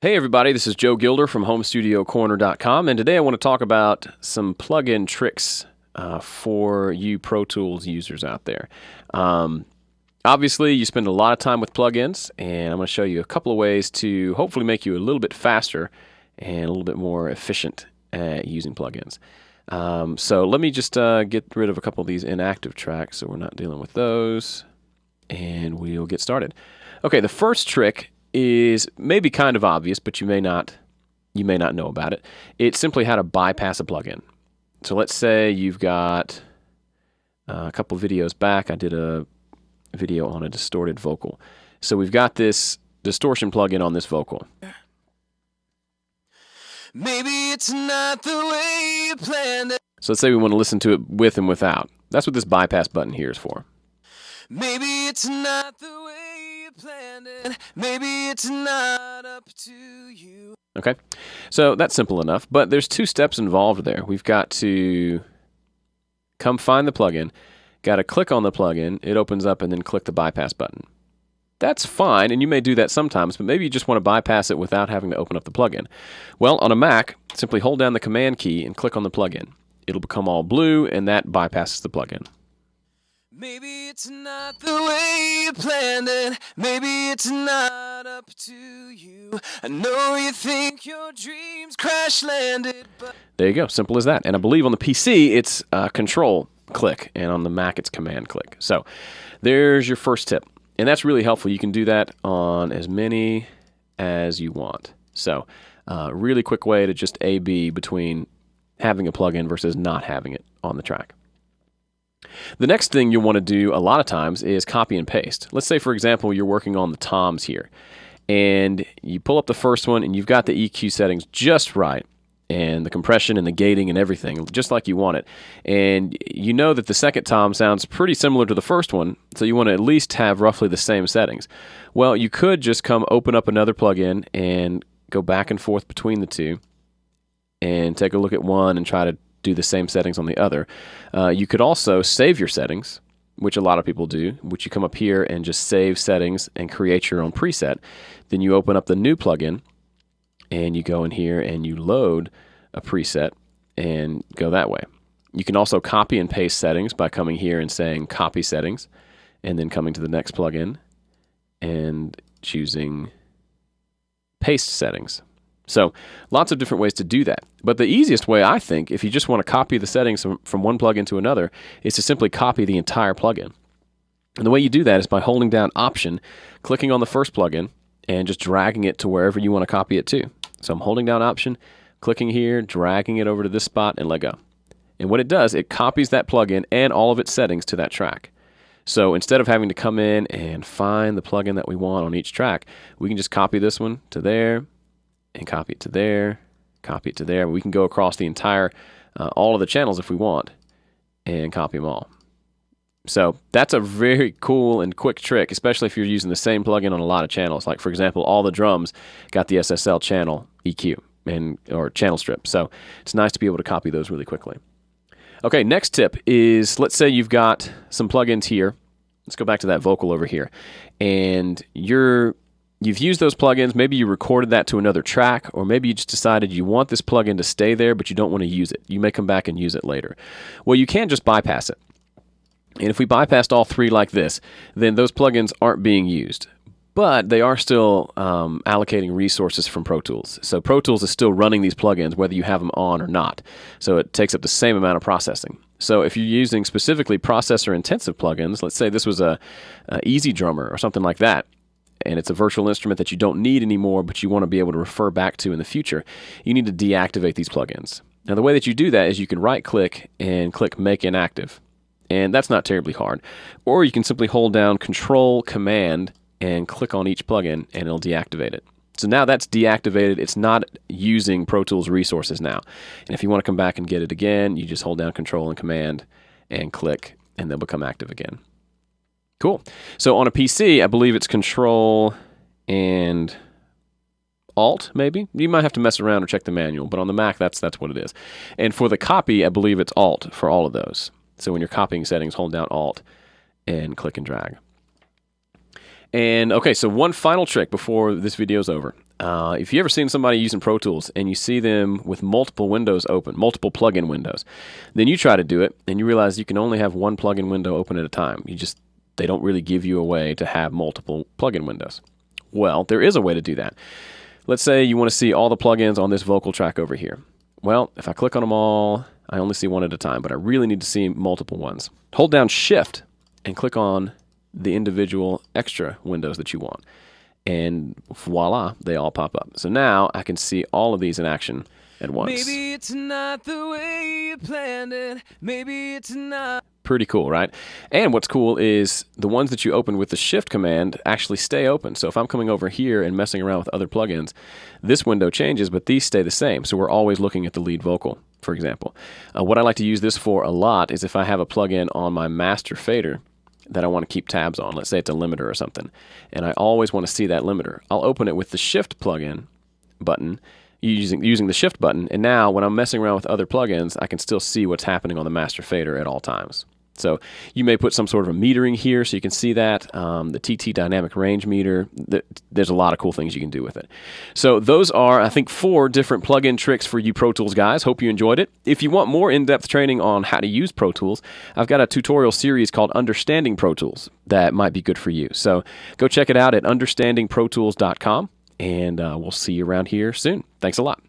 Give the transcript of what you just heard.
Hey everybody, this is Joe Gilder from HomeStudioCorner.com, and today I want to talk about some plug-in tricks for you Pro Tools users out there. Obviously, you spend a lot of time with plugins, and I'm going to show you a couple of ways to hopefully make you a little bit faster and a little bit more efficient at using plugins. So let me just get rid of a couple of these inactive tracks so we're not dealing with those, and we'll get started. Okay, the first trick is maybe kind of obvious, but you may not know about it. It's simply how to bypass a plugin. So let's say you've got a couple videos back, I did a video on a distorted vocal. So we've got this distortion plugin on this vocal. Maybe it's not the way you planned it. So let's say we want to listen to it with and without. That's what this bypass button here is for. Maybe it's not the way you planned it. Maybe it's not up to you. Okay, so that's simple enough, but there's two steps involved there. We've got to come find the plugin, got to click on the plugin, it opens up, and then click the bypass button. That's fine, and you may do that sometimes, but maybe you just want to bypass it without having to open up the plugin. Well, on a Mac, simply hold down the Command key and click on the plugin. It'll become all blue, and that bypasses the plugin. Maybe it's not the way you planned it. Maybe it's not up to you. I know you think your dreams crash landed, but There you go, simple as that. And I believe on the PC, it's Control click, and on the Mac, it's Command click. So there's your first tip. And that's really helpful. You can do that on as many as you want. So really quick way to just A/B between having a plugin versus not having it on the track. The next thing you'll want to do a lot of times is copy and paste. Let's say, for example, you're working on the toms here, and you pull up the first one, and you've got the EQ settings just right, and the compression and the gating and everything, just like you want it. And you know that the second tom sounds pretty similar to the first one, so you want to at least have roughly the same settings. Well, you could just come open up another plugin and go back and forth between the two, and take a look at one and try to do the same settings on the other. You could also save your settings, which a lot of people do, which you come up here and just save settings and create your own preset. Then you open up the new plugin and you go in here and you load a preset and go that way. You can also copy and paste settings by coming here and saying copy settings and then coming to the next plugin and choosing paste settings. So lots of different ways to do that. But the easiest way, I think, if you just want to copy the settings from one plugin to another, is to simply copy the entire plugin. And the way you do that is by holding down Option, clicking on the first plugin, and just dragging it to wherever you want to copy it to. So I'm holding down Option, clicking here, dragging it over to this spot, and let go. And what it does, it copies that plugin and all of its settings to that track. So instead of having to come in and find the plugin that we want on each track, we can just copy this one to there, and copy it to there, copy it to there. We can go across the entire, all of the channels if we want, and copy them all. So that's a very cool and quick trick, especially if you're using the same plugin on a lot of channels. Like, for example, all the drums got the SSL channel EQ or channel strip. So it's nice to be able to copy those really quickly. Okay, next tip is, let's say you've got some plugins here. Let's go back to that vocal over here. And you've used those plugins, maybe you recorded that to another track, or maybe you just decided you want this plugin to stay there, but you don't want to use it. You may come back and use it later. Well, you can just bypass it. And if we bypassed all three like this, then those plugins aren't being used. But they are still allocating resources from Pro Tools. So Pro Tools is still running these plugins whether you have them on or not. So it takes up the same amount of processing. So if you're using specifically processor-intensive plugins, let's say this was a Easy Drummer or something like that, and it's a virtual instrument that you don't need anymore, but you want to be able to refer back to in the future, you need to deactivate these plugins. Now, the way that you do that is you can right-click and click Make Inactive, and that's not terribly hard. Or you can simply hold down Control, Command, and click on each plugin, and it'll deactivate it. So now that's deactivated. It's not using Pro Tools resources now. And if you want to come back and get it again, you just hold down Control and Command and click, and they'll become active again. Cool. So on a PC, I believe it's Control and Alt, maybe. You might have to mess around or check the manual, but on the Mac, that's what it is. And for the copy, I believe it's Alt for all of those. So when you're copying settings, hold down Alt and click and drag. And okay, so one final trick before this video is over. if you ever seen somebody using Pro Tools and you see them with multiple windows open, multiple plugin windows, then you try to do it and you realize you can only have one plugin window open at a time. They don't really give you a way to have multiple plugin windows. Well, there is a way to do that. Let's say you want to see all the plugins on this vocal track over here. Well, if I click on them all, I only see one at a time, but I really need to see multiple ones. Hold down Shift and click on the individual extra windows that you want. And voila, they all pop up. So now I can see all of these in action at once. Maybe it's not the way you planned it. Maybe it's not. Pretty cool, right? And what's cool is the ones that you open with the Shift command actually stay open. So if I'm coming over here and messing around with other plugins, this window changes, but these stay the same. So we're always looking at the lead vocal, for example. What I like to use this for a lot is if I have a plugin on my master fader that I want to keep tabs on. Let's say it's a limiter or something, and I always want to see that limiter. I'll open it with the Shift plugin button using the Shift button, and now when I'm messing around with other plugins, I can still see what's happening on the master fader at all times. So you may put some sort of a metering here so you can see that, the TT dynamic range meter. There's a lot of cool things you can do with it. So those are, I think, 4 different plugin tricks for you Pro Tools guys. Hope you enjoyed it. If you want more in-depth training on how to use Pro Tools, I've got a tutorial series called Understanding Pro Tools that might be good for you. So go check it out at understandingprotools.com, and we'll see you around here soon. Thanks a lot.